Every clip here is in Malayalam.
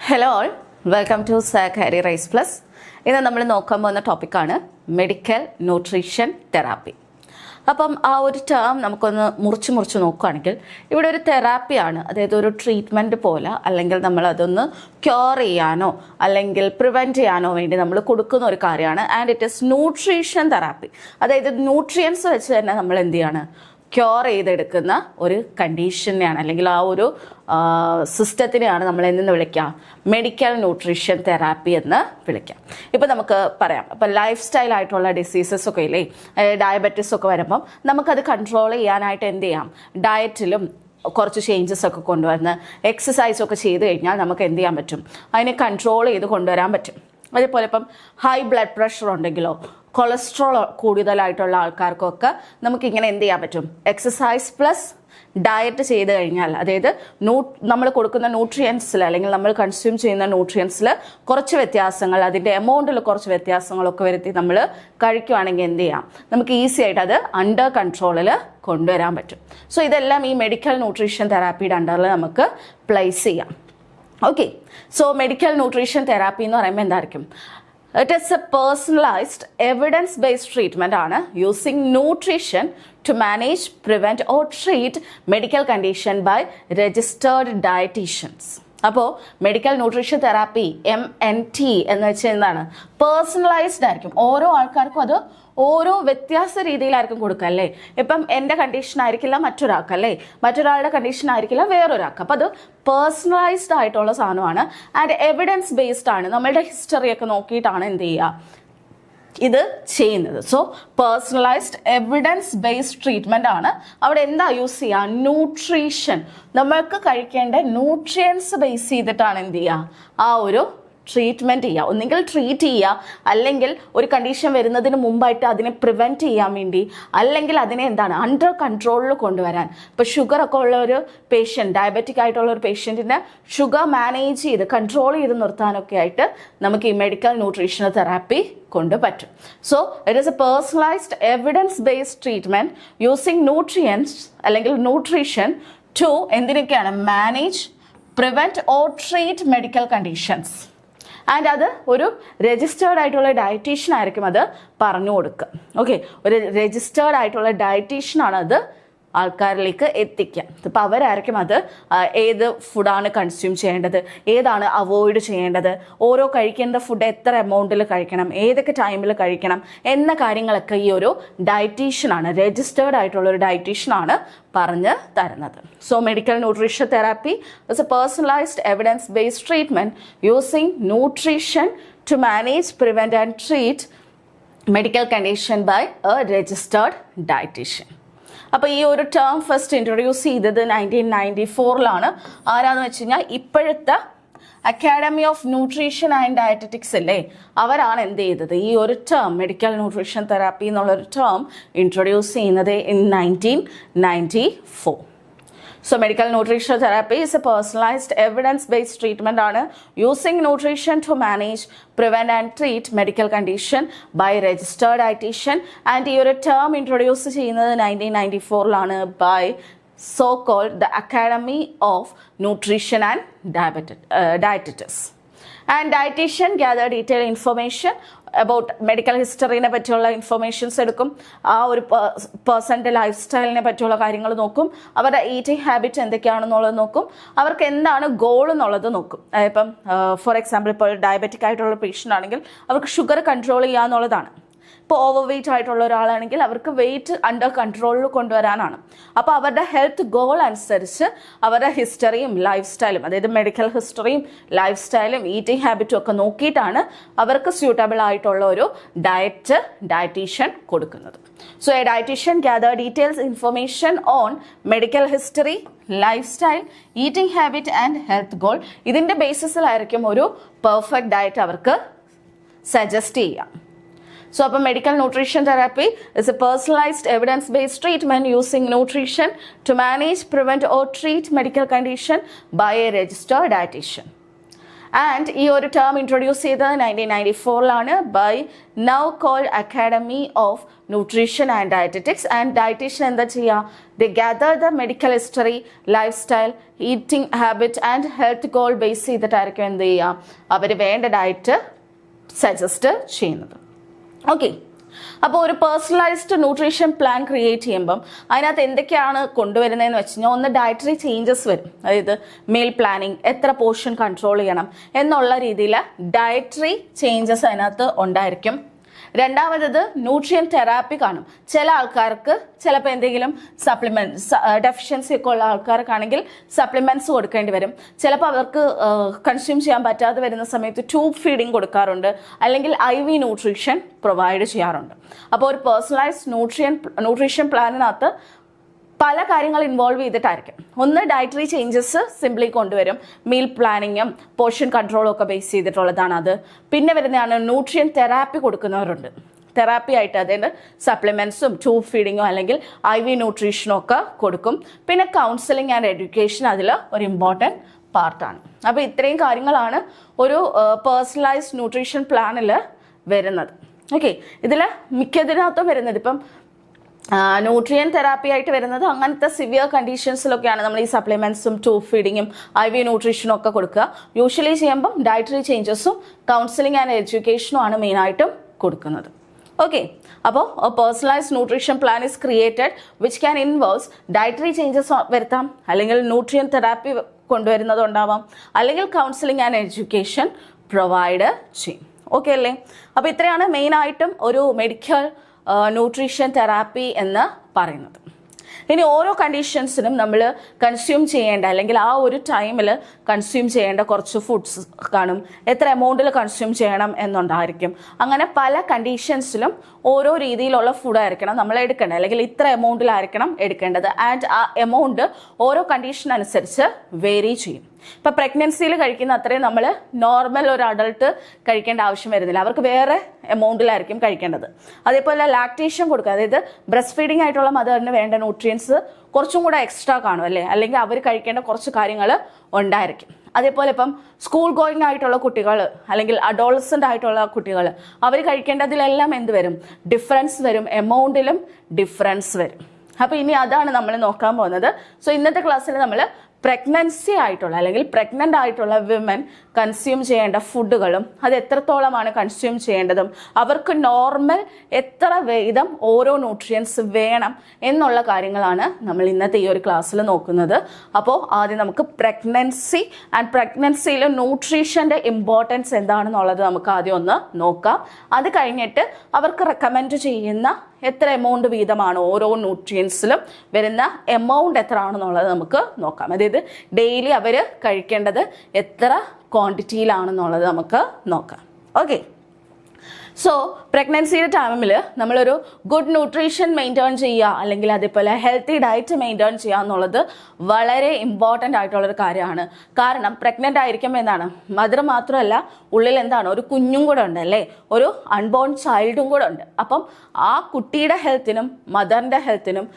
ഹലോ ഓൾ, വെൽക്കം ടു സാക്കാരി റൈസ് പ്ലസ്. ഇന്ന് നമ്മൾ നോക്കാൻ പോകുന്ന ടോപ്പിക്കാണ് മെഡിക്കൽ ന്യൂട്രീഷൻ തെറാപ്പി. അപ്പം ആ ഒരു ടേം നമുക്കൊന്ന് മുറിച്ച് നോക്കുകയാണെങ്കിൽ ഇവിടെ ഒരു തെറാപ്പിയാണ്, അതായത് ഒരു ട്രീറ്റ്മെൻറ്റ് പോലെ, അല്ലെങ്കിൽ നമ്മൾ അതൊന്ന് ക്യൂർ ചെയ്യാനോ അല്ലെങ്കിൽ പ്രിവെൻറ്റ് ചെയ്യാനോ വേണ്ടി നമ്മൾ കൊടുക്കുന്ന ഒരു കാര്യമാണ്. And it is nutrition therapy. അതായത് ന്യൂട്രിയൻസ് വെച്ച് തന്നെ നമ്മൾ എന്ത് ചെയ്യാണ്, ക്യൂർ ചെയ്തെടുക്കുന്ന ഒരു കണ്ടീഷനെയാണ്, അല്ലെങ്കിൽ ആ ഒരു സിസ്റ്റത്തിനെയാണ് നമ്മൾ എന്ന് വിളിക്കാം, മെഡിക്കൽ ന്യൂട്രീഷൻ തെറാപ്പി എന്ന് വിളിക്കാം. ഇപ്പം നമുക്ക് പറയാം, ഇപ്പം ലൈഫ് സ്റ്റൈൽ ആയിട്ടുള്ള ഡിസീസസ് ഒക്കെ ഇല്ലേ, ഡയബറ്റീസ് ഒക്കെ വരുമ്പം നമുക്കത് കൺട്രോൾ ചെയ്യാനായിട്ട് എന്ത് ചെയ്യാം, ഡയറ്റിലും കുറച്ച് ചേഞ്ചസ് ഒക്കെ കൊണ്ടുവന്ന് എക്സസൈസൊക്കെ ചെയ്ത് കഴിഞ്ഞാൽ നമുക്ക് എന്ത് ചെയ്യാൻ പറ്റും, അതിനെ കൺട്രോൾ ചെയ്ത് കൊണ്ടുവരാൻ പറ്റും. അതേപോലെ ഇപ്പം ഹൈ ബ്ലഡ് പ്രഷർ ഉണ്ടെങ്കിലോ കൊളസ്ട്രോൾ കൂടുതലായിട്ടുള്ള ആൾക്കാർക്കൊക്കെ നമുക്കിങ്ങനെ എന്ത് ചെയ്യാൻ പറ്റും, എക്സസൈസ് പ്ലസ് ഡയറ്റ് ചെയ്ത് കഴിഞ്ഞാൽ, അതായത് നമ്മൾ കൊടുക്കുന്ന ന്യൂട്രിയൻസിൽ അല്ലെങ്കിൽ നമ്മൾ കൺസ്യൂം ചെയ്യുന്ന ന്യൂട്രിയൻസിൽ കുറച്ച് വ്യത്യാസങ്ങൾ, അതിൻ്റെ എമൗണ്ടിൽ കുറച്ച് വ്യത്യാസങ്ങളൊക്കെ വരുത്തി നമ്മൾ കഴിക്കുകയാണെങ്കിൽ എന്ത് ചെയ്യാം, നമുക്ക് ഈസി ആയിട്ട് അത് അണ്ടർ കൺട്രോളിൽ കൊണ്ടുവരാൻ പറ്റും. സോ ഇതെല്ലാം ഈ മെഡിക്കൽ ന്യൂട്രീഷൻ തെറാപ്പിയുടെ അണ്ടറിൽ നമുക്ക് പ്ലേസ് ചെയ്യാം. Okay, so medical nutrition therapy എന്ന് പറയുമ്പോൾ എന്തായിരിക്കും, it is a personalized evidence-based treatment ആണ് using nutrition to manage, prevent or treat medical condition by registered dietitians. അപ്പോൾ മെഡിക്കൽ ന്യൂട്രീഷൻ തെറാപ്പി MNT എന്ന് വെച്ചാൽ എന്താണ്, പേഴ്സണലൈസ്ഡ് ആയിരിക്കും. ഓരോ ആൾക്കാർക്കും അത് ഓരോ വ്യത്യാസ രീതിയിലായിരിക്കും കൊടുക്കുക അല്ലേ. ഇപ്പം എൻ്റെ കണ്ടീഷൻ ആയിരിക്കില്ല മറ്റൊരാൾക്ക് അല്ലേ, മറ്റൊരാളുടെ കണ്ടീഷൻ ആയിരിക്കില്ല വേറൊരാൾക്ക്. അപ്പം അത് പേഴ്സണലൈസ്ഡ് ആയിട്ടുള്ള സാധനമാണ്. ആൻഡ് എവിഡൻസ് ബേസ്ഡ് ആണ്, നമ്മളുടെ ഹിസ്റ്ററിയൊക്കെ നോക്കിയിട്ടാണ് എന്ത് ചെയ്യുക ഇത് ചെയ്യുന്നത്. So personalised evidence based treatment ആണ്. അവിടെ എന്താ യൂസ് ചെയ്യുക, ന്യൂട്രീഷൻ, നമ്മൾക്ക് കഴിക്കേണ്ട ന്യൂട്രിയൻസ് ബേസ് ചെയ്തിട്ടാണ് എന്ത് ചെയ്യുക ആ ഒരു ട്രീറ്റ്മെൻറ്റ് ചെയ്യുക. ഒന്നുകിൽ ട്രീറ്റ് ചെയ്യുക, അല്ലെങ്കിൽ ഒരു കണ്ടീഷൻ വരുന്നതിന് മുമ്പായിട്ട് അതിനെ പ്രിവെൻറ്റ് ചെയ്യാൻ വേണ്ടി, അല്ലെങ്കിൽ അതിനെ എന്താണ് അണ്ടർ കൺട്രോളിൽ കൊണ്ടുവരാൻ. ഇപ്പോൾ ഷുഗർ ഒക്കെ ഉള്ള ഒരു പേഷ്യൻറ്റ്, ഡയബറ്റിക് ആയിട്ടുള്ള ഒരു പേഷ്യൻറ്റിനെ ഷുഗർ മാനേജ് ചെയ്ത് കൺട്രോൾ ചെയ്ത് നിർത്താനൊക്കെ ആയിട്ട് നമുക്ക് ഈ മെഡിക്കൽ ന്യൂട്രീഷൻ തെറാപ്പി കൊണ്ട് പറ്റും. So it is a personalised evidence based treatment using nutrients അല്ലെങ്കിൽ ന്യൂട്രീഷൻ ടു എന്തിനൊക്കെയാണ്, manage, prevent or treat medical conditions. And അത് ഒരു രജിസ്റ്റേർഡ് ആയിട്ടുള്ള ഡയറ്റീഷ്യൻ ആയിരിക്കും അത് പറഞ്ഞു കൊടുക്കുക. ഓക്കെ, ഒരു രജിസ്റ്റേർഡ് ആയിട്ടുള്ള ഡയറ്റീഷ്യനാണ് അത് ആൾക്കാരിലേക്ക് എത്തിക്കുക. ഇപ്പം അവരായിരിക്കും അത് ഏത് ഫുഡാണ് കൺസ്യൂം ചെയ്യേണ്ടത്, ഏതാണ് അവോയ്ഡ് ചെയ്യേണ്ടത്, ഓരോ കഴിക്കേണ്ട ഫുഡ് എത്ര എമൗണ്ടിൽ കഴിക്കണം, ഏതൊക്കെ ടൈമിൽ കഴിക്കണം എന്ന കാര്യങ്ങളൊക്കെ ഈ ഒരു ഡയറ്റീഷ്യനാണ്, രജിസ്റ്റേർഡ് ആയിട്ടുള്ള ഒരു ഡയറ്റീഷ്യനാണ് പറഞ്ഞ് തരുന്നത്. So medical nutrition therapy is a personalised evidence based treatment using nutrition to manage, prevent and treat medical condition by a registered dietitian. അപ്പോൾ ഈ ഒരു ടേം ഫസ്റ്റ് ഇൻട്രൊഡ്യൂസ് ചെയ്തത് 1994 ആരാന്ന് വെച്ച് കഴിഞ്ഞാൽ ഇപ്പോഴത്തെ academy of nutrition and dietetics അല്ലേ, അവരാണ് എന്ത് ചെയ്തത് ഈ ഒരു ടേം മെഡിക്കൽ ന്യൂട്രീഷൻ തെറാപ്പി എന്നുള്ളൊരു ടേം ഇൻട്രൊഡ്യൂസ് ചെയ്യുന്നത് in 1994. So medical nutrition therapy is a personalized evidence-based treatment ആണ് using nutrition to manage, prevent and treat medical condition by registered dietitian. And ഈ ഒരു term introduce ചെയ്യുന്നത് 1994 by so-called the Academy of Nutrition and Dietetics. And dietitian gather detailed information about medical ഹിസ്റ്ററിനെ പറ്റിയുള്ള ഇൻഫർമേഷൻസ് എടുക്കും, ആ ഒരു പേഴ്സൻ്റെ ലൈഫ് സ്റ്റൈലിനെ പറ്റിയുള്ള കാര്യങ്ങൾ നോക്കും, അവരുടെ ഈറ്റിംഗ് ഹാബിറ്റ് എന്തൊക്കെയാണെന്നുള്ളത് നോക്കും, അവർക്ക് എന്താണ് ഗോൾ എന്നുള്ളത് നോക്കും. ഇപ്പം ഫോർ എക്സാമ്പിൾ ഇപ്പോൾ ഡയബറ്റിക് ആയിട്ടുള്ള പേഷ്യൻ്റ് ആണെങ്കിൽ അവർക്ക് ഷുഗർ കൺട്രോൾ ചെയ്യുക എന്നുള്ളതാണ്. ഇപ്പോൾ ഓവർ വെയ്റ്റ് ആയിട്ടുള്ള ഒരാളാണെങ്കിൽ അവർക്ക് വെയ്റ്റ് അണ്ടർ കൺട്രോളിൽ കൊണ്ടുവരാനാണ്. അപ്പോൾ അവരുടെ ഹെൽത്ത് ഗോൾ അനുസരിച്ച് അവരുടെ ഹിസ്റ്ററിയും ലൈഫ് സ്റ്റൈലും, അതായത് മെഡിക്കൽ ഹിസ്റ്ററിയും ലൈഫ് സ്റ്റൈലും ഈറ്റിംഗ് ഹാബിറ്റും ഒക്കെ നോക്കിയിട്ടാണ് അവർക്ക് സ്യൂട്ടബിൾ ആയിട്ടുള്ള ഒരു ഡയറ്റീഷ്യൻ കൊടുക്കുന്നത്. So a dietitian gather details information on medical history, life style, eating habit and health goal. ഇതിൻ്റെ ബേസിസിലായിരിക്കും ഒരു പെർഫെക്റ്റ് ഡയറ്റ് അവർക്ക് സജസ്റ്റ് ചെയ്യാം. So, medical nutrition therapy is a personalized evidence-based treatment using nutrition to manage, prevent or treat medical condition by a registered dietitian. And ഈ ഒരു ടേം ഇൻട്രൊഡ്യൂസ് ചെയ്തത് 1994 by now called academy of nutrition and dietetics. And dietitian എന്താ ചെയ്യുക? They gather the medical history, life style, eating habit and health goal base ചെയ്തിട്ടായിരിക്കും എന്ത് ചെയ്യുക? അവർ വേണ്ട ഡയറ്റ് സജസ്റ്റ് ചെയ്യുന്നത്. ഓക്കെ, അപ്പോൾ ഒരു പേഴ്സണലൈസ്ഡ് ന്യൂട്രീഷൻ പ്ലാൻ ക്രിയേറ്റ് ചെയ്യുമ്പം അതിനകത്ത് എന്തൊക്കെയാണ് കൊണ്ടുവരുന്നതെന്ന് വെച്ച് കഴിഞ്ഞാൽ, ഒന്ന് ഡയറ്ററി ചേഞ്ചസ് വരും. അതായത് മീൽ പ്ലാനിങ്, എത്ര പോർഷൻ കൺട്രോൾ ചെയ്യണം എന്നുള്ള രീതിയിൽ ഡയറ്ററി ചേഞ്ചസ് അതിനകത്ത് ഉണ്ടായിരിക്കും. രണ്ടാമത് ന്യൂട്രിയൻ തെറാപ്പി കാണും. ചില ആൾക്കാർക്ക് ചിലപ്പോൾ എന്തെങ്കിലും സപ്ലിമെൻറ്റ്സ് ഡെഫിഷ്യൻസി ഒക്കെ ഉള്ള ആൾക്കാർക്കാണെങ്കിൽ സപ്ലിമെൻറ്റ്സ് കൊടുക്കേണ്ടി വരും. ചിലപ്പോൾ അവർക്ക് കൺസ്യൂം ചെയ്യാൻ പറ്റാതെ വരുന്ന സമയത്ത് ട്യൂബ് ഫീഡിങ് കൊടുക്കാറുണ്ട്, അല്ലെങ്കിൽ IV ന്യൂട്രീഷൻ പ്രൊവൈഡ് ചെയ്യാറുണ്ട്. അപ്പോൾ ഒരു പേഴ്സണലൈസ്ഡ് ന്യൂട്രീഷൻ പ്ലാനിനകത്ത് പല കാര്യങ്ങൾ ഇൻവോൾവ് ചെയ്തിട്ടായിരിക്കും. ഒന്ന് ഡയറ്ററി ചേഞ്ചസ് സിംപ്ലി കൊണ്ടുവരും, മീൽ പ്ലാനിങ്ങും പോർഷൻ കൺട്രോളും ഒക്കെ ബേസ് ചെയ്തിട്ടുള്ളതാണ് അത്. പിന്നെ വരുന്നതാണ് ന്യൂട്രിയൻ തെറാപ്പി കൊടുക്കുന്നവരുണ്ട്. തെറാപ്പി ആയിട്ട് അതായത് സപ്ലിമെൻറ്റ്സും ട്യൂബ് ഫീഡിങ്ങോ അല്ലെങ്കിൽ IV ന്യൂട്രീഷനും ഒക്കെ കൊടുക്കും. പിന്നെ കൗൺസിലിംഗ് ആൻഡ് എഡ്യൂക്കേഷൻ അതിൽ ഒരു ഇമ്പോർട്ടൻറ്റ് പാർട്ടാണ്. അപ്പോൾ ഇത്രയും കാര്യങ്ങളാണ് ഒരു പേഴ്സണലൈസ്ഡ് ന്യൂട്രീഷൻ പ്ലാനിൽ വരുന്നത്. ഓക്കെ, ഇതിൽ മിക്കതിനകത്തും വരുന്നത് ഇപ്പം ന്യൂട്രിയൻ തെറാപ്പി ആയിട്ട് വരുന്നത് അങ്ങനത്തെ സിവിയർ കണ്ടീഷൻസിലൊക്കെയാണ് നമ്മൾ ഈ സപ്ലിമെൻറ്റ്സും ട്യൂബ് ഫീഡിങ്ങും IV ന്യൂട്രീഷനും ഒക്കെ കൊടുക്കുക. യൂഷ്വലി ചെയ്യുമ്പം ഡയറ്ററി ചേഞ്ചസും കൗൺസിലിംഗ് ആൻഡ് എഡ്യൂക്കേഷനും ആണ് മെയിനായിട്ടും കൊടുക്കുന്നത്. ഓക്കെ, അപ്പോൾ personalised nutrition plan is created which can involves dietary changes വരുത്താം, അല്ലെങ്കിൽ ന്യൂട്രിയൻ തെറാപ്പി കൊണ്ടുവരുന്നതുണ്ടാവാം, അല്ലെങ്കിൽ കൗൺസിലിംഗ് ആൻഡ് എഡ്യൂക്കേഷൻ പ്രൊവൈഡ് ചെയ്യും. ഓക്കെ അല്ലേ? അപ്പോൾ ഇത്രയാണ് മെയിനായിട്ടും ഒരു മെഡിക്കൽ ന്യൂട്രീഷൻ തെറാപ്പി എന്ന് പറയുന്നത്. ഇനി ഓരോ കണ്ടീഷൻസിനും നമ്മൾ കൺസ്യൂം ചെയ്യേണ്ട അല്ലെങ്കിൽ ആ ഒരു ടൈമിൽ കൺസ്യൂം ചെയ്യേണ്ട കുറച്ച് ഫുഡ്സ് കാണും, എത്ര എമൗണ്ടിൽ കൺസ്യൂം ചെയ്യണം എന്നുണ്ടായിരിക്കും. അങ്ങനെ പല കണ്ടീഷൻസിലും ഓരോ രീതിയിലുള്ള ഫുഡായിരിക്കണം നമ്മൾ എടുക്കേണ്ടത്, അല്ലെങ്കിൽ ഇത്ര എമൗണ്ടിലായിരിക്കണം എടുക്കേണ്ടത്. ആൻഡ് ആ എമൗണ്ട് ഓരോ കണ്ടീഷൻ അനുസരിച്ച് വേരി ചെയ്യും. ഇപ്പം പ്രഗ്നൻസിയിൽ കഴിക്കുന്ന അത്രയും നമ്മൾ നോർമൽ ഒരു അഡൾട്ട് കഴിക്കേണ്ട ആവശ്യം വരുന്നില്ല, അവർക്ക് വേറെ എമൗണ്ടിലായിരിക്കും കഴിക്കേണ്ടത്. അതേപോലെ ലാക്ടേഷൻ കൊടുക്കുക, അതായത് ബ്രസ്റ്റ് ഫീഡിങ് ആയിട്ടുള്ള മദറിന് വേണ്ട ന്യൂട്രിയൻസ് കുറച്ചും കൂടെ എക്സ്ട്രാ കാണും അല്ലേ, അല്ലെങ്കിൽ അവർ കഴിക്കേണ്ട കുറച്ച് കാര്യങ്ങൾ ഉണ്ടായിരിക്കും. അതേപോലെ ഇപ്പം സ്കൂൾ ഗോയിങ് ആയിട്ടുള്ള കുട്ടികൾ അല്ലെങ്കിൽ അഡോളസൻ്റ് ആയിട്ടുള്ള കുട്ടികൾ അവർ കഴിക്കേണ്ടതിലെല്ലാം എന്ത് വരും? ഡിഫറൻസ് വരും, എമൗണ്ടിലും ഡിഫറൻസ് വരും. അപ്പോൾ ഇനി അതാണ് നമ്മൾ നോക്കാൻ പോകുന്നത്. സോ ഇന്നത്തെ ക്ലാസ്സിൽ നമ്മൾ പ്രഗ്നൻസി ആയിട്ടുള്ള അല്ലെങ്കിൽ പ്രഗ്നൻ്റ് ആയിട്ടുള്ള വിമൻ കൺസ്യൂം ചെയ്യേണ്ട ഫുഡുകളും അത് എത്രത്തോളമാണ് കൺസ്യൂം ചെയ്യേണ്ടതും അവർക്ക് നോർമൽ എത്ര വീതം ഓരോ ന്യൂട്രിയൻസ് വേണം എന്നുള്ള കാര്യങ്ങളാണ് നമ്മൾ ഇന്നത്തെ ഈ ഒരു ക്ലാസ്സിൽ നോക്കുന്നത്. അപ്പോൾ ആദ്യം നമുക്ക് പ്രഗ്നൻസി ആൻഡ് പ്രഗ്നൻസിയിൽ ന്യൂട്രീഷൻ്റെ ഇമ്പോർട്ടൻസ് എന്താണെന്നുള്ളത് നമുക്ക് ആദ്യം ഒന്ന് നോക്കാം. അത് കഴിഞ്ഞിട്ട് അവർക്ക് റെക്കമെൻഡ് ചെയ്യുന്ന എത്ര എമൗണ്ട് വീതമാണ് ഓരോ ന്യൂട്രിയൻസിലും വരുന്ന എമൗണ്ട് എത്ര ആണെന്നുള്ളത് നമുക്ക് നോക്കാം. അതായത് ഡെയിലി അവർ കഴിക്കേണ്ടത് എത്ര ക്വാണ്ടിറ്റിയിലാണെന്നുള്ളത് നമുക്ക് നോക്കാം. ഓക്കെ, സോ പ്രഗ്നൻസിയുടെ ടൈമിൽ നമ്മളൊരു ഗുഡ് ന്യൂട്രീഷൻ മെയിൻറ്റെയിൻ ചെയ്യുക അല്ലെങ്കിൽ അതേപോലെ ഹെൽത്തി ഡയറ്റ് മെയിൻറ്റെയിൻ ചെയ്യുക എന്നുള്ളത് വളരെ ഇമ്പോർട്ടൻ്റ് ആയിട്ടുള്ളൊരു കാര്യമാണ്. കാരണം പ്രഗ്നൻ്റ് ആയിരിക്കുമ്പോൾ എന്താണ്, മദർ മാത്രമല്ല ഉള്ളിൽ എന്താണ് ഒരു കുഞ്ഞും കൂടെ ഉണ്ട് അല്ലേ, ഒരു അൺബോൺ ചൈൽഡും കൂടെ ഉണ്ട്. അപ്പം ആ കുട്ടിയുടെ ഹെൽത്തിനും മദറിൻ്റെ ഹെൽത്തിനും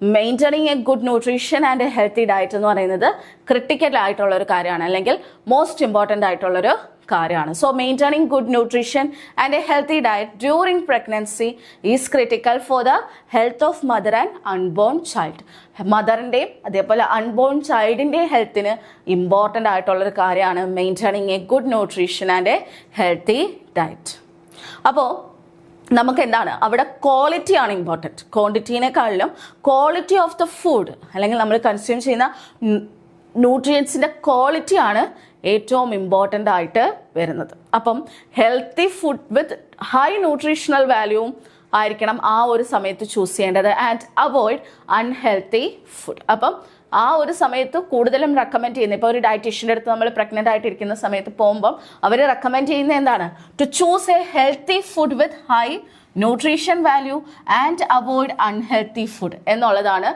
maintaining a good nutrition and a healthy diet എന്ന് പറയുന്നത് ക്രിട്ടിക്കൽ ആയിട്ടുള്ളൊരു കാര്യമാണ്, അല്ലെങ്കിൽ മോസ്റ്റ് ഇമ്പോർട്ടൻ്റ് ആയിട്ടുള്ളൊരു കാര്യമാണ്. So maintaining good nutrition and a healthy diet during pregnancy is critical for the health of mother and unborn child. മദറിൻ്റെയും അതേപോലെ അൺബോൺ ചൈൽഡിൻ്റെയും ഹെൽത്തിന് ഇമ്പോർട്ടൻ്റ് ആയിട്ടുള്ളൊരു കാര്യമാണ് maintaining a good nutrition and a healthy diet. അപ്പോൾ നമുക്ക് എന്താണ് അവിടെ ക്വാളിറ്റി ആണ് ഇമ്പോർട്ടൻറ്റ്, ക്വാണ്ടിറ്റീനെക്കാളിലും ക്വാളിറ്റി ഓഫ് ദ ഫുഡ് അല്ലെങ്കിൽ നമ്മൾ കൺസ്യൂം ചെയ്യുന്ന ന്യൂട്രിയൻസിൻ്റെ ക്വാളിറ്റിയാണ് ഏറ്റവും ഇമ്പോർട്ടൻ്റ് ആയിട്ട് വരുന്നത്. അപ്പം healthy food with high nutritional വാല്യൂവും ആയിരിക്കണം ആ ഒരു സമയത്ത് ചൂസ് ചെയ്യേണ്ടത്. And avoid unhealthy food. അപ്പം ആ ഒരു സമയത്ത് കൂടുതലും റെക്കമെൻഡ് ചെയ്യുന്നത്, ഇപ്പോൾ ഒരു ഡയറ്റീഷ്യൻ്റെ അടുത്ത് നമ്മൾ പ്രഗ്നൻ്റ് ആയിട്ടിരിക്കുന്ന സമയത്ത് പോകുമ്പം അവർ റെക്കമെൻഡ് ചെയ്യുന്നത് എന്താണ്, to choose a healthy food with high nutrition value and avoid unhealthy food എന്നുള്ളതാണ്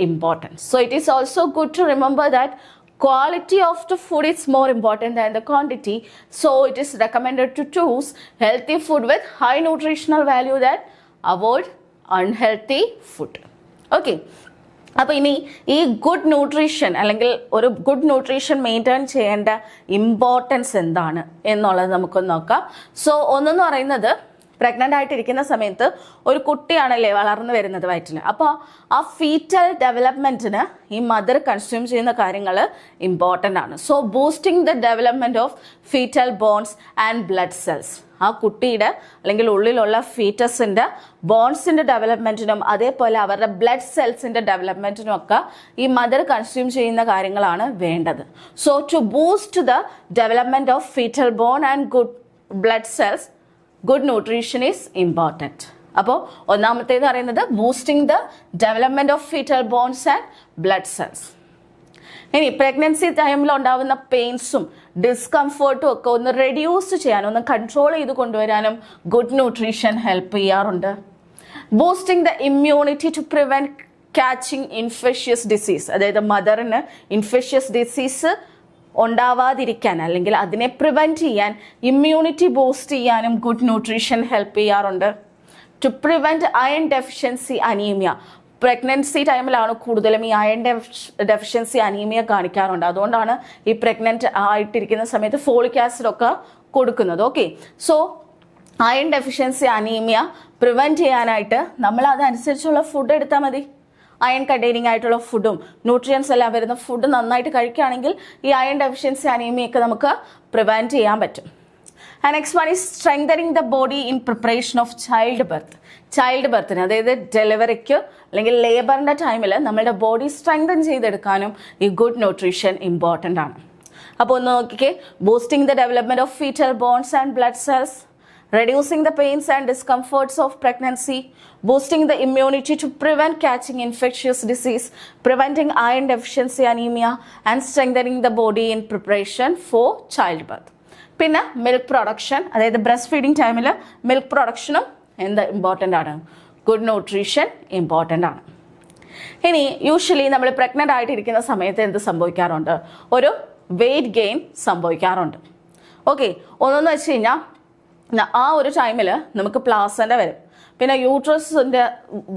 important. So it is also good to remember that quality of the food is more important than the quantity. So it is recommended to choose healthy food with high nutritional value that avoid unhealthy food. Okay. അപ്പോൾ ഇനി ഈ ഗുഡ് ന്യൂട്രീഷൻ അല്ലെങ്കിൽ ഒരു ഗുഡ് ന്യൂട്രീഷൻ മെയിൻറ്റെയിൻ ചെയ്യേണ്ട ഇമ്പോർട്ടൻസ് എന്താണ് എന്നുള്ളത് നമുക്കൊന്ന് നോക്കാം. സോ ഒന്നെന്ന് പറയുന്നത്, പ്രഗ്നൻ്റ് ആയിട്ടിരിക്കുന്ന സമയത്ത് ഒരു കുട്ടിയാണല്ലേ വളർന്നു വരുന്നത് വയറ്റിൽ. അപ്പോൾ ആ ഫീറ്റൽ ഡെവലപ്മെൻറ്റിന് ഈ മദർ കൺസ്യൂം ചെയ്യുന്ന കാര്യങ്ങൾ ഇമ്പോർട്ടൻ്റ് ആണ്. So boosting the development of fetal bones and blood cells, ആ കുട്ടിയുടെ അല്ലെങ്കിൽ ഉള്ളിലുള്ള ഫീറ്റസിൻ്റെ ബോൺസിൻ്റെ ഡെവലപ്മെൻറ്റിനും അതേപോലെ അവരുടെ ബ്ലഡ് സെൽസിൻ്റെ ഡെവലപ്മെൻറ്റിനും ഒക്കെ ഈ മദർ കൺസ്യൂം ചെയ്യുന്ന കാര്യങ്ങളാണ് വേണ്ടത്. So to boost the development of fetal bone and good blood cells, good nutrition is important. അപ്പോൾ ഒന്നാമത്തേന്ന് പറയുന്നത് boosting the development of fetal bones and blood cells. ഇനി പ്രഗ്നൻസി ടൈമിൽ ഉണ്ടാകുന്ന പെയിൻസും ഡിസ്കംഫേർട്ടും ഒക്കെ ഒന്ന് റെഡ്യൂസ് ചെയ്യാനും ഒന്ന് കൺട്രോൾ ചെയ്ത് കൊണ്ടുവരാനും ഗുഡ് ന്യൂട്രീഷൻ ഹെൽപ്പ് ചെയ്യാറുണ്ട്. Boosting the immunity to prevent catching infectious disease, അതായത് മദറിന് ഇൻഫെഷ്യസ് ഡിസീസ് ഉണ്ടാവാതിരിക്കാൻ അല്ലെങ്കിൽ അതിനെ പ്രിവെൻറ്റ് ചെയ്യാൻ ഇമ്മ്യൂണിറ്റി ബൂസ്റ്റ് ചെയ്യാനും ഗുഡ് ന്യൂട്രീഷൻ ഹെൽപ്പ് ചെയ്യാറുണ്ട്. To prevent iron deficiency anaemia, pregnancy ടൈമിലാണ് കൂടുതലും ഈ അയൺ ഡെഫിഷ്യൻസി അനീമിയ കാണിക്കാറുണ്ട്. അതുകൊണ്ടാണ് ഈ പ്രഗ്നൻ്റ് ആയിട്ടിരിക്കുന്ന സമയത്ത് ഫോളിക് ആസിഡ് ഒക്കെ കൊടുക്കുന്നത്. Okay, so iron deficiency anaemia prevent ചെയ്യാനായിട്ട് നമ്മൾ അതനുസരിച്ചുള്ള ഫുഡ് എടുത്താൽ മതി. അയൺ കണ്ടെയ്നിങ് ആയിട്ടുള്ള ഫുഡും ന്യൂട്രിയൻസ് എല്ലാം വരുന്ന ഫുഡ് നന്നായിട്ട് കഴിക്കുകയാണെങ്കിൽ ഈ അയൺ ഡെഫിഷ്യൻസി അനീമിയൊക്കെ നമുക്ക് പ്രിവെൻറ്റ് ചെയ്യാൻ പറ്റും. And next one is strengthening the body in preparation of child birth. Child ബർത്തിന്, അതായത് ഡെലിവറിക്ക് അല്ലെങ്കിൽ ലേബറിൻ്റെ ടൈമിൽ നമ്മുടെ ബോഡി സ്ട്രെങ്തൻ ചെയ്തെടുക്കാനും ഈ ഗുഡ് ന്യൂട്രീഷൻ ഇമ്പോർട്ടൻ്റ് ആണ്. അപ്പോൾ ഒന്ന് നോക്കിക്കേ, boosting the development of fetal bones and blood cells, reducing the pains and discomforts of pregnancy, boosting the immunity to prevent catching infectious disease, preventing iron deficiency anemia, and strengthening the body in preparation for childbirth. പിന്നെ മിൽക്ക് പ്രൊഡക്ഷൻ, അതായത് ബ്രസ്റ്റ് ഫീഡിങ് ടൈമിൽ മിൽക്ക് പ്രൊഡക്ഷനും എന്ത് ഇമ്പോർട്ടൻ്റ് ആണ്, ഗുഡ് ന്യൂട്രീഷൻ ഇമ്പോർട്ടൻ്റ് ആണ്. ഇനി യൂഷ്വലി നമ്മൾ പ്രഗ്നൻ്റ് ആയിട്ടിരിക്കുന്ന സമയത്ത് എന്ത് സംഭവിക്കാറുണ്ട്, ഒരു വെയിറ്റ് ഗെയിൻ സംഭവിക്കാറുണ്ട്. ഓക്കെ, ഒന്നെന്ന് വെച്ച് കഴിഞ്ഞാൽ ആ ഒരു ടൈമിൽ നമുക്ക് പ്ലാസൻ്റ വരും, പിന്നെ യൂട്രസിൻ്റെ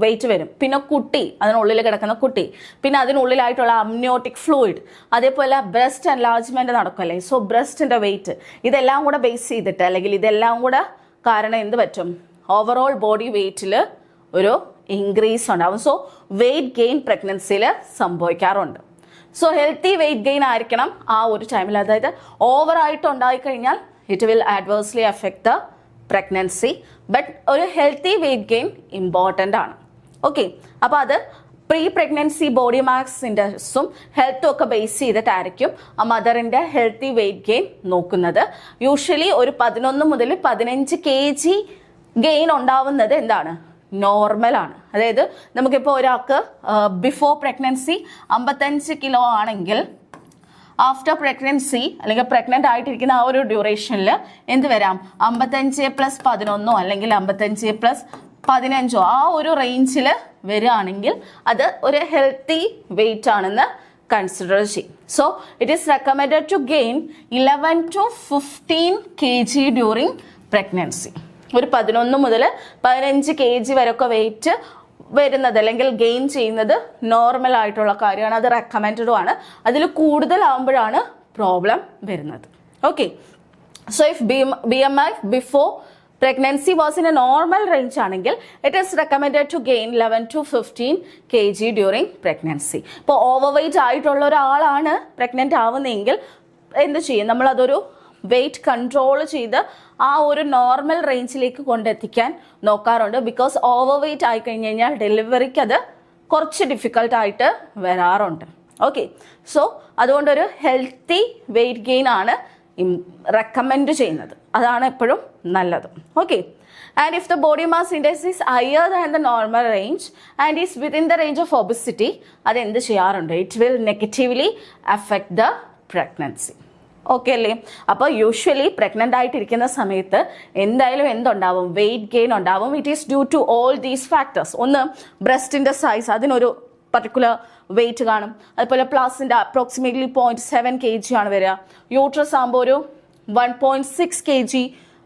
വെയിറ്റ് വരും, പിന്നെ കുട്ടി, അതിനുള്ളിൽ കിടക്കുന്ന കുട്ടി, പിന്നെ അതിനുള്ളിലായിട്ടുള്ള അമ്നിയോട്ടിക് ഫ്ലൂയിഡ്, അതേപോലെ ബ്രസ്റ്റ് എൻലാർജ്മെൻറ്റ് നടക്കുമല്ലേ. സോ ബ്രസ്റ്റിൻ്റെ വെയിറ്റ്, ഇതെല്ലാം കൂടെ ബേസ് ചെയ്തിട്ട് അല്ലെങ്കിൽ ഇതെല്ലാം കൂടെ കാരണം എന്ത് പറ്റും, ഓവറോൾ ബോഡി വെയിറ്റിൽ ഒരു ഇൻക്രീസ് ഉണ്ടാവും. സോ വെയിറ്റ് ഗെയിൻ പ്രഗ്നൻസിയിൽ സംഭവിക്കാറുണ്ട്. സോ ഹെൽത്തി വെയിറ്റ് ഗെയിൻ ആയിരിക്കണം ആ ഒരു ടൈമിൽ, അതായത് ഓവറായിട്ട് ഉണ്ടായിക്കഴിഞ്ഞാൽ it will adversely affect the pregnancy, but ഒരു ഹെൽത്തി വെയിറ്റ് ഗെയിൻ ഇമ്പോർട്ടൻ്റ് ആണ്. ഓക്കെ, അപ്പോൾ അത് പ്രീ പ്രഗ്നൻസി ബോഡി മാസ് ഇൻഡെക്സും ഹെൽത്തും ഒക്കെ ബേസ് ചെയ്തിട്ടായിരിക്കും ആ മദറിൻ്റെ ഹെൽത്തി വെയിറ്റ് ഗെയിൻ നോക്കുന്നത്. യൂഷ്വലി ഒരു 11 മുതൽ 15 kg ഗെയിൻ ഉണ്ടാവുന്നത് എന്താണ്, നോർമലാണ്. അതായത് നമുക്കിപ്പോൾ ഒരാൾക്ക് ബിഫോർ പ്രഗ്നൻസി 55 കിലോ ആണെങ്കിൽ ആഫ്റ്റർ പ്രഗ്നൻസി അല്ലെങ്കിൽ പ്രഗ്നൻ്റ് ആയിട്ടിരിക്കുന്ന ആ ഒരു ഡ്യൂറേഷനിൽ എന്ത് വരാം, 55+11 അല്ലെങ്കിൽ 55+15 ആ ഒരു റേഞ്ചിൽ വരികയാണെങ്കിൽ അത് ഒരു ഹെൽത്തി വെയിറ്റ് ആണെന്ന് കൺസിഡർ ചെയ്യും. So it is recommended to gain 11 to 15 kg during pregnancy. ഒരു 11 മുതൽ 15 kg വരെയൊക്കെ വെയിറ്റ് വരുന്നത് അല്ലെങ്കിൽ ഗെയിൻ ചെയ്യുന്നത് നോർമൽ ആയിട്ടുള്ള കാര്യമാണ്, അത് റെക്കമെൻഡഡും ആണ്. അതിൽ കൂടുതലാവുമ്പോഴാണ് പ്രോബ്ലം വരുന്നത്. Okay, so if BMI before pregnancy was in a normal range ആണെങ്കിൽ it is recommended to gain 11 to 15 kg during pregnancy. ഇപ്പോൾ ഓവർ വെയിറ്റ് ആയിട്ടുള്ള ഒരാളാണ് പ്രഗ്നൻ്റ് ആവുന്നതെങ്കിൽ എന്ത് ചെയ്യും, നമ്മളതൊരു വെയിറ്റ് കൺട്രോൾ ചെയ്ത് ആ ഒരു നോർമൽ റേഞ്ചിലേക്ക് കൊണ്ടെത്തിക്കാൻ നോക്കാറുണ്ട്. ബിക്കോസ് ഓവർ വെയിറ്റ് ആയി കഴിഞ്ഞ് കഴിഞ്ഞാൽ ഡെലിവറിക്ക് അത് കുറച്ച് ഡിഫിക്കൽട്ടായിട്ട് വരാറുണ്ട്. ഓക്കെ, സോ അതുകൊണ്ടൊരു ഹെൽത്തി വെയിറ്റ് ഗെയിൻ ആണ് റെക്കമെൻഡ് ചെയ്യുന്നത്, അതാണ് എപ്പോഴും നല്ലത്. Okay, and if the body mass index is higher than the normal range and is within the range of obesity, അതെന്ത് ചെയ്യാറുണ്ട്, it will negatively affect the pregnancy. Okay അല്ലേ. അപ്പോൾ യൂഷ്വലി പ്രഗ്നൻ്റ് ആയിട്ടിരിക്കുന്ന സമയത്ത് എന്തായാലും എന്തുണ്ടാവും, വെയിറ്റ് ഗെയിൻ ഉണ്ടാവും. It is due to all these factors. ഒന്ന്, ബ്രസ്റ്റിൻ്റെ സൈസ്, അതിനൊരു പർട്ടിക്കുലർ വെയിറ്റ് കാണും. അതുപോലെ പ്ലാസിൻ്റെ അപ്രോക്സിമേറ്റ്ലി 0.7 kg ആണ് വരിക. യൂട്രസ് ആകുമ്പോൾ ഒരു 1.6 kg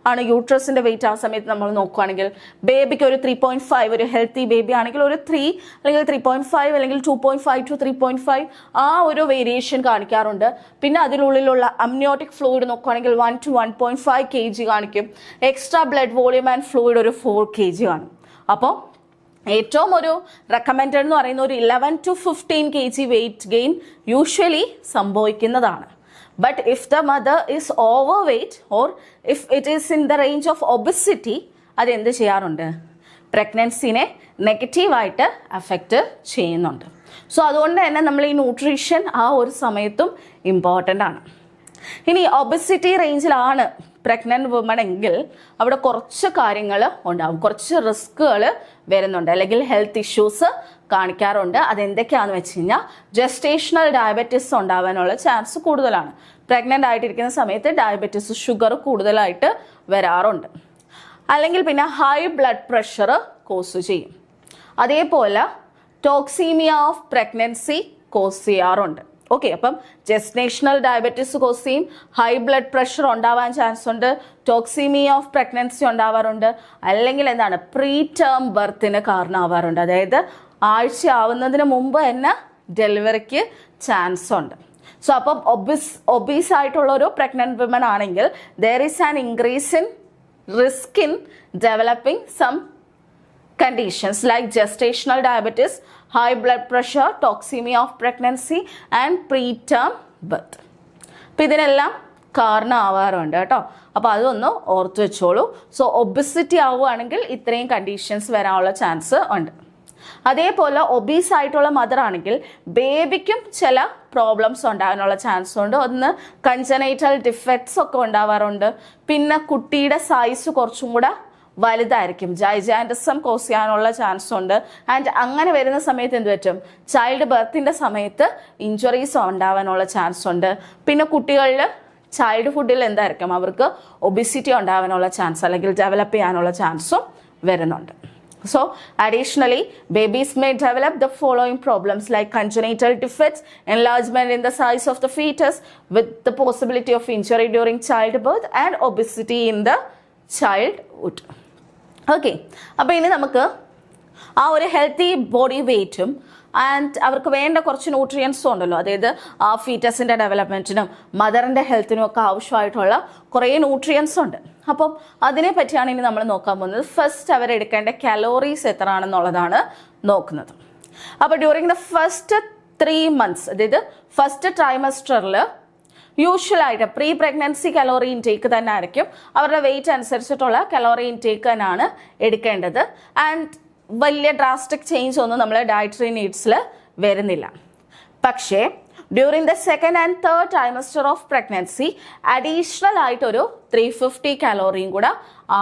ആണ് യൂട്രസിൻ്റെ വെയിറ്റ് ആ സമയത്ത് നമ്മൾ നോക്കുകയാണെങ്കിൽ ബേബിക്ക് ഒരു 3.5, ഒരു ഹെൽത്തി ബേബി ആണെങ്കിൽ ഒരു 3 അല്ലെങ്കിൽ 3.5 അല്ലെങ്കിൽ 2.5 to 3.5 ആ ഒരു വേരിയേഷൻ കാണിക്കാറുണ്ട്. പിന്നെ അതിനുള്ളിലുള്ള അമ്നിയോട്ടിക് ഫ്ലൂയിഡ് നോക്കുകയാണെങ്കിൽ 1 to 1.5 kg കാണിക്കും. Extra blood volume and fluid ഒരു 4 kg കാണും. അപ്പോൾ ഏറ്റവും ഒരു റെക്കമെൻഡഡ് എന്ന് പറയുന്ന ഒരു 11 to 15 kg weight gain usually സംഭവിക്കുന്നതാണ്. But if the mother is over weight or if it is in the range of obesity, അതെന്ത് ചെയ്യാറുണ്ട്? പ്രഗ്നൻസിനെ നെഗറ്റീവായിട്ട് അഫക്റ്റ് ചെയ്യുന്നുണ്ട്. സോ അതുകൊണ്ട് തന്നെ നമ്മൾ ഈ ന്യൂട്രീഷൻ ആ ഒരു സമയത്തും ഇമ്പോർട്ടൻ്റ് ആണ്. ഇനി ഒബിസിറ്റി റേഞ്ചിലാണ് പ്രഗ്നന്റ് വുമൺ എങ്കിൽ അവിടെ കുറച്ച് കാര്യങ്ങൾ ഉണ്ടാവും, കുറച്ച് റിസ്കുകൾ വരുന്നുണ്ട്, അല്ലെങ്കിൽ ഹെൽത്ത് ഇഷ്യൂസ് കാണിക്കാറുണ്ട്. അതെന്തൊക്കെയാണെന്ന് വെച്ച് കഴിഞ്ഞാൽ ജസ്റ്റേഷണൽ ഡയബറ്റിസ് ഉണ്ടാവാനുള്ള ചാൻസ് കൂടുതലാണ്. പ്രഗ്നൻ്റ് ആയിട്ടിരിക്കുന്ന സമയത്ത് ഡയബറ്റിസ്, ഷുഗർ കൂടുതലായിട്ട് വരാറുണ്ട്. അല്ലെങ്കിൽ പിന്നെ ഹൈ ബ്ലഡ് പ്രഷർ കോസ് ചെയ്യും. അതേപോലെ ടോക്സീമിയ ഓഫ് പ്രഗ്നൻസി കോസ് ചെയ്യാറുണ്ട്. ഓക്കെ, അപ്പം ജസ്റ്റേഷണൽ ഡയബറ്റിസ് കോസ് ചെയ്യും, ഹൈ ബ്ലഡ് പ്രഷർ ഉണ്ടാവാൻ ചാൻസ് ഉണ്ട്, ടോക്സീമിയ ഓഫ് പ്രഗ്നൻസി ഉണ്ടാവാറുണ്ട്, അല്ലെങ്കിൽ എന്താണ് പ്രീ ടേം ബർത്തിന് കാരണമാവാറുണ്ട്. അതായത് ആഴ്ച ആവുന്നതിന് മുമ്പ് തന്നെ ഡെലിവറിക്ക് ചാൻസ് ഉണ്ട്. സോ അപ്പം ഒബീസ് ആയിട്ടുള്ള ഒരു പ്രഗ്നന്റ് വിമൻ ആണെങ്കിൽ there is an increase in risk in developing some conditions like gestational diabetes, high blood pressure, toxemia of pregnancy and preterm birth. അപ്പോൾ ഇതിനെല്ലാം കാരണമാവാറുണ്ട് കേട്ടോ. അപ്പോൾ അതൊന്ന് ഓർത്ത് വെച്ചോളൂ. സോ ഒബിസിറ്റി ആവുകയാണെങ്കിൽ ഇത്രയും കണ്ടീഷൻസ് വരാനുള്ള ചാൻസ് ഉണ്ട്. അതേപോലെ ഒബീസ് ആയിട്ടുള്ള മദർ ആണെങ്കിൽ ബേബിക്കും ചില പ്രോബ്ലംസ് ഉണ്ടാകാനുള്ള ചാൻസ് ഉണ്ട്. ഒന്ന് കൺജനൈറ്റൽ ഡിഫക്ട്സ് ഒക്കെ ഉണ്ടാവാറുണ്ട്. പിന്നെ കുട്ടിയുടെ സൈസ് കുറച്ചും കൂടെ വലുതായിരിക്കും, ജൈജാൻറ്റിസം കോസ് ചെയ്യാനുള്ള ചാൻസ് ഉണ്ട്. ആൻഡ് അങ്ങനെ വരുന്ന സമയത്ത് എന്ത് പറ്റും? ചൈൽഡ് ബർത്തിൻ്റെ സമയത്ത് ഇഞ്ചുറീസ് ഉണ്ടാവാനുള്ള ചാൻസ് ഉണ്ട്. പിന്നെ കുട്ടികളിൽ ചൈൽഡ്ഹുഡിൽ എന്തായിരിക്കും? അവർക്ക് ഒബിസിറ്റി ഉണ്ടാവാനുള്ള ചാൻസ് അല്ലെങ്കിൽ ഡെവലപ്പ് ചെയ്യാനുള്ള ചാൻസും വരുന്നുണ്ട്. So, additionally, babies may develop the following problems like congenital defects, enlargement in the size of the fetus with the possibility of injury during childbirth and obesity in the childhood. Okay, അപ്പോൾ ഇനി നമുക്ക് ആ ഒരു ഹെൽത്തി ബോഡി വെയ്റ്റും ആൻഡ് അവർക്ക് വേണ്ട കുറച്ച് ന്യൂട്രിയൻസും ഉണ്ടല്ലോ, അതായത് ആ ഫീറ്റസിൻ്റെ ഡെവലപ്മെൻറ്റിനും മദറിൻ്റെ ഹെൽത്തിനും ഒക്കെ ആവശ്യമായിട്ടുള്ള കുറേ ന്യൂട്രിയൻസ് ഉണ്ട്. അപ്പം അതിനെ പറ്റിയാണ് ഇനി നമ്മൾ നോക്കാൻ പോകുന്നത്. ഫസ്റ്റ് അവരെടുക്കേണ്ട കലോറീസ് എത്രയാണെന്നുള്ളതാണ് നോക്കുന്നത്. അപ്പോൾ ഡ്യൂറിങ് ദ ഫസ്റ്റ് 3 months, അതായത് ഫസ്റ്റ് ട്രൈമസ്റ്ററിൽ യൂഷ്വലായിട്ട് പ്രീ പ്രഗ്നൻസി കലോറി ഇൻടേക്ക് തന്നെ ആയിരിക്കും. അവരുടെ വെയിറ്റ് അനുസരിച്ചിട്ടുള്ള കലോറി ഇൻടേക്ക് തന്നെയാണ് എടുക്കേണ്ടത്. ആൻഡ് വലിയ ഡ്രാസ്റ്റിക് ചേഞ്ച് ഒന്നും നമ്മൾ ഡയറ്ററി നീഡ്സിൽ വരുന്നില്ല. പക്ഷേ during the second and third trimester of pregnancy additional ആയിട്ടൊരു 350 കലോറിയും കൂടെ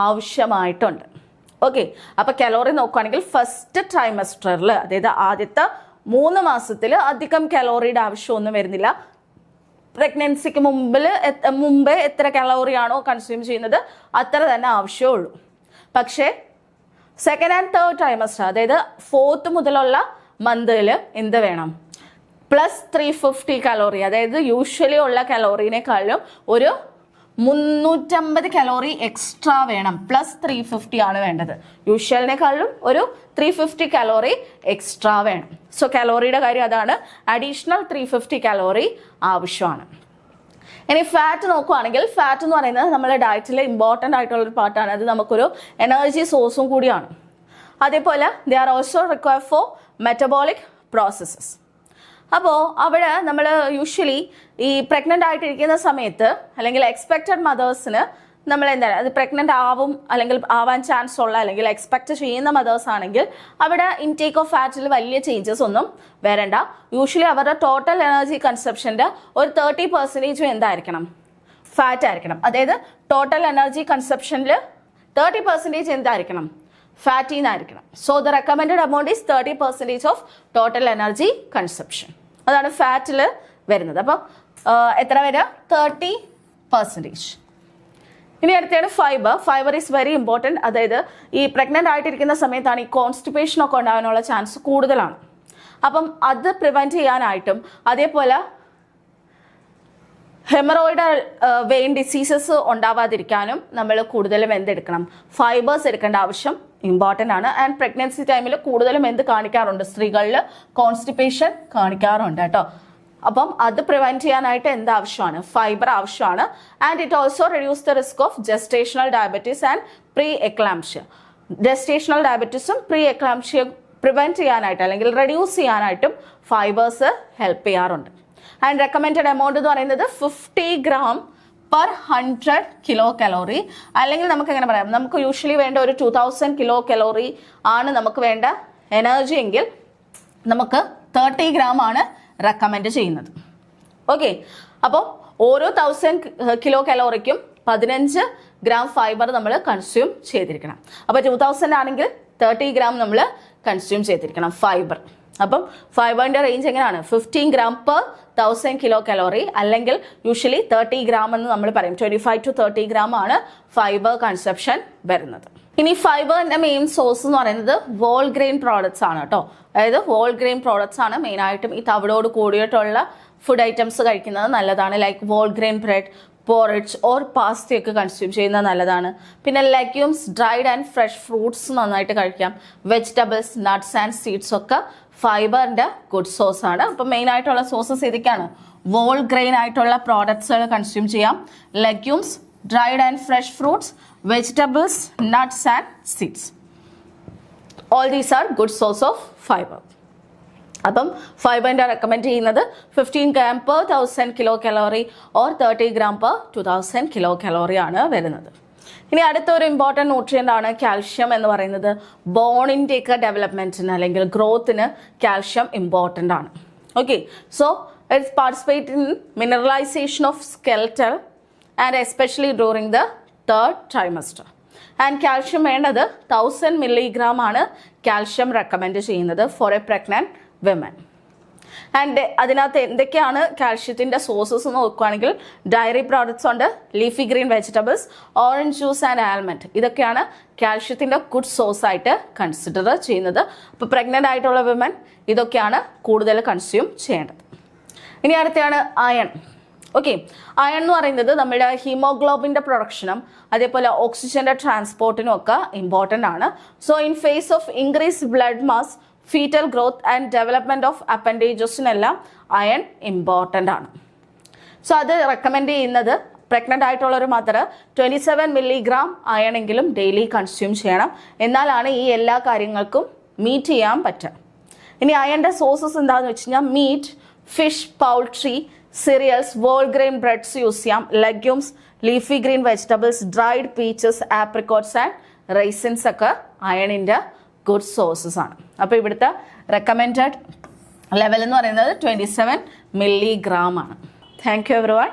ആവശ്യമായിട്ടുണ്ട്. ഓക്കെ, അപ്പോൾ കലോറി നോക്കുകയാണെങ്കിൽ ഫസ്റ്റ് ട്രൈമസ്റ്ററിൽ, അതായത് ആദ്യത്തെ 3 മാസത്തിൽ അധികം കലോറിയുടെ ആവശ്യമൊന്നും വരുന്നില്ല. പ്രഗ്നൻസിക്ക് മുമ്പേ എത്ര കലോറിയാണോ കൺസ്യൂം ചെയ്യുന്നത് അത്ര തന്നെ ആവശ്യമുള്ളൂ. പക്ഷേ സെക്കൻഡ് ആൻഡ് തേർഡ് ട്രൈമസ്റ്റർ, അതായത് 4th മുതലുള്ള മന്തിൽ എന്ത് വേണം? പ്ലസ് 350 കലോറി, അതായത് യൂഷ്വലി ഉള്ള കലോറിനേക്കാളും ഒരു 350 കലോറി എക്സ്ട്രാ വേണം. പ്ലസ് 350 ആണ് വേണ്ടത്. യൂഷ്വലിനേക്കാളും ഒരു 350 കലോറി എക്സ്ട്രാ വേണം. സോ കലോറിയുടെ കാര്യം അതാണ്. അഡീഷണൽ 350 കലോറി ആവശ്യമാണ്. ഇനി ഫാറ്റ് നോക്കുകയാണെങ്കിൽ ഫാറ്റ് എന്ന് പറയുന്നത് നമ്മുടെ ഡയറ്റിൽ ഇമ്പോർട്ടൻ്റ് ആയിട്ടുള്ളൊരു പാർട്ടാണ്. അത് നമുക്കൊരു എനർജി സോഴ്സും കൂടിയാണ്. അതേപോലെ they are also require four metabolic processes. അപ്പോൾ അവിടെ നമ്മൾ യൂഷ്വലി ഈ പ്രഗ്നൻ്റ് ആയിട്ടിരിക്കുന്ന സമയത്ത് അല്ലെങ്കിൽ എക്സ്പെക്റ്റഡ് മദേഴ്സിന് നമ്മൾ എന്താണ് അത് പ്രഗ്നൻ്റ് ആവും അല്ലെങ്കിൽ ആവാൻ ചാൻസ് ഉള്ള അല്ലെങ്കിൽ എക്സ്പെക്ട് ചെയ്യുന്ന മദേഴ്സ് ആണെങ്കിൽ അവിടെ ഇൻടേക്ക് ഓഫ് ഫാറ്റിൽ വലിയ ചേഞ്ചസ് ഒന്നും വരണ്ട. യൂഷ്വലി അവരുടെ ടോട്ടൽ എനർജി കൺസപ്ഷൻ്റെ ഒരു 30% എന്തായിരിക്കണം? ഫാറ്റ് ആയിരിക്കണം. അതായത് ടോട്ടൽ എനർജി കൺസപ്ഷനിൽ 30% എന്തായിരിക്കണം? ഫാറ്റീന്നായിരിക്കണം. So the recommended amount is 30% of total energy consumption. അതാണ് ഫാറ്റിൽ വരുന്നത്. അപ്പം എത്ര വരിക? 30%. ഇനി അടുത്താണ് fibre. Fibre is very important. അതായത് ഈ പ്രഗ്നൻ്റ് ആയിട്ടിരിക്കുന്ന സമയത്താണ് ഈ കോൺസ്റ്റിപ്പേഷൻ ഒക്കെ ഉണ്ടാകാനുള്ള ചാൻസ് കൂടുതലാണ്. അപ്പം അത് പ്രിവെൻറ്റ് ചെയ്യാനായിട്ടും അതേപോലെ ഹെമറോയിഡൽ വെയിൻ ഡിസീസസ് ഉണ്ടാവാതിരിക്കാനും നമ്മൾ കൂടുതലും എന്തെടുക്കണം, ഫൈബേഴ്സ് എടുക്കേണ്ട ആവശ്യം ഇമ്പോർട്ടൻ്റ് ആണ്. ആൻഡ് പ്രഗ്നൻസി ടൈമിൽ കൂടുതലും എന്ത് കാണിക്കാറുണ്ട്, സ്ത്രീകളിൽ കോൺസ്റ്റിപ്പേഷൻ കാണിക്കാറുണ്ട് കേട്ടോ. അപ്പം അത് പ്രിവെന്റ് ചെയ്യാനായിട്ട് എന്ത് ആവശ്യമാണ്, ഫൈബർ ആവശ്യമാണ്. And it also reduce the risk of gestational diabetes and pre eclampsia. Gestational ഡയബറ്റീസും പ്രീ എക്ലാംഷ്യ പ്രിവെന്റ് ചെയ്യാനായിട്ട് അല്ലെങ്കിൽ റെഡ്യൂസ് ചെയ്യാനായിട്ടും ഫൈബേഴ്സ് ഹെൽപ്പ് ചെയ്യാറുണ്ട്. ആൻഡ് റെക്കമെൻഡഡ് എമൗണ്ട് എന്ന് പറയുന്നത് 50 gram per 100 kcal. അല്ലെങ്കിൽ നമുക്ക് എങ്ങനെ പറയാം, നമുക്ക് യൂഷ്വലി വേണ്ട ഒരു 2000 kcal ആണ് നമുക്ക് വേണ്ട എനർജി എങ്കിൽ നമുക്ക് 30 gram ആണ് റെക്കമെൻഡ് ചെയ്യുന്നത്. ഓക്കെ, അപ്പോൾ ഓരോ 1000 kcal 15 gram ഫൈബർ നമ്മൾ കൺസ്യൂം ചെയ്തിരിക്കണം. അപ്പോൾ 2000 ആണെങ്കിൽ 30 gram നമ്മൾ കൺസ്യൂം ചെയ്തിരിക്കണം ഫൈബർ. അപ്പം ഫൈബറിന്റെ റേഞ്ച് എങ്ങനെയാണ്, 15 gram per 1000 kcal, അല്ലെങ്കിൽ യൂഷ്വലി 30 gram എന്ന് നമ്മൾ പറയും. 25 to 30 gram ആണ് ഫൈബർ കൺസപ്ഷൻ വരുന്നത്. ഇനി ഫൈബറിന്റെ മെയിൻ സോഴ്സ് എന്ന് പറയുന്നത് വോൾ ഗ്രെയിൻ പ്രോഡക്ട്സ് ആണ് കേട്ടോ. അതായത് വോൾ ഗ്രെയിൻ പ്രോഡക്ട്സ് ആണ് മെയിനായിട്ടും. ഈ തവിടോട് കൂടിയിട്ടുള്ള ഫുഡ് ഐറ്റംസ് കഴിക്കുന്നത് നല്ലതാണ്. Like whole grain bread, porridge or പാസ്തയൊക്കെ കൺസ്യൂം ചെയ്യുന്നത് നല്ലതാണ്. പിന്നെ legumes, dried and fresh fruits നന്നായിട്ട് കഴിക്കാം. വെജിറ്റബിൾസ്, നട്ട്സ് ആൻഡ് സീഡ്സ് ഒക്കെ ഫൈബറിന്റെ ഗുഡ് സോഴ്സ് ആണ്. അപ്പം മെയിൻ ആയിട്ടുള്ള സോഴ്സസ് ഏതൊക്കെയാണ്, വോൾ ഗ്രെയിൻ ആയിട്ടുള്ള പ്രോഡക്ട്സുകൾ കൺസ്യൂം ചെയ്യാം, legumes, dried and fresh fruits, vegetables, nuts and seeds. All these are good source of fibre. അപ്പം ഫൈബറിന്റെ റെക്കമെൻഡ് ചെയ്യുന്നത് 15 gram per 1000 kcal or 30 gram per 2000 kcal ആണ് വരുന്നത്. ഇനി അടുത്തൊരു ഇമ്പോർട്ടൻറ്റ് ന്യൂട്രിയൻ്റ് ആണ് കാൽഷ്യം എന്ന് പറയുന്നത്. ബോണിൻ്റെ ഒക്കെ ഡെവലപ്മെൻറ്റിന് അല്ലെങ്കിൽ ഗ്രോത്തിന് കാൽഷ്യം ഇമ്പോർട്ടൻ്റ് ആണ്. Okay, so it's participate in mineralisation of skeletal and especially during the 3rd trimester. And calcium വേണ്ടത് 1000 milligram ആണ് കാൽഷ്യം റെക്കമെൻഡ് ചെയ്യുന്നത് for a pregnant women. And അതിനകത്ത് എന്തൊക്കെയാണ് കാൽഷ്യത്തിൻ്റെ സോഴ്സസ് എന്ന് നോക്കുകയാണെങ്കിൽ ഡയറി പ്രോഡക്ട്സ് ഉണ്ട്, leafy green vegetables, orange juice and almond. ഇതൊക്കെയാണ് കാൽഷ്യത്തിൻ്റെ ഗുഡ് സോഴ്സ് ആയിട്ട് കൺസിഡർ ചെയ്യുന്നത്. അപ്പോൾ പ്രഗ്നൻ്റ് ആയിട്ടുള്ള വിമൻ ഇതൊക്കെയാണ് കൂടുതൽ കൺസ്യൂം ചെയ്യേണ്ടത്. ഇനി അടുത്താണ് അയൺ. ഓക്കെ, അയൺ എന്ന് പറയുന്നത് നമ്മുടെ ഹീമോഗ്ലോബിൻ്റെ പ്രൊഡക്ഷനും അതേപോലെ ഓക്സിജൻ്റെ ട്രാൻസ്പോർട്ടിനും ഒക്കെ ഇമ്പോർട്ടൻ്റ് ആണ്. So in phase of increase blood mass, foetal growth and development of അപ്പൻഡേജസിനെല്ലാം അയൺ ഇമ്പോർട്ടൻ്റ് ആണ്. സോ അത് റെക്കമെൻഡ് ചെയ്യുന്നത് പ്രഗ്നൻ്റ് ആയിട്ടുള്ളൊരു മദർ 27 milligram അയണെങ്കിലും ഡെയിലി കൺസ്യൂം ചെയ്യണം. എന്നാലാണ് ഈ എല്ലാ കാര്യങ്ങൾക്കും മീറ്റ് ചെയ്യാൻ പറ്റുക. ഇനി അയണിൻ്റെ സോഴ്സസ് എന്താണെന്ന് വെച്ച് കഴിഞ്ഞാൽ meat, fish, poultry, cereals, whole grain breads use ചെയ്യാം, legumes, leafy green vegetables, dried peaches, apricots and raisins ഒക്കെ അയണിൻ്റെ ഗുഡ് സോഴ്സസ് ആണ്. അപ്പോൾ ഇവിടുത്തെ റെക്കമെൻഡഡ് ലെവൽ എന്ന് പറയുന്നത് 27 milligram ആണ്. Thank you everyone.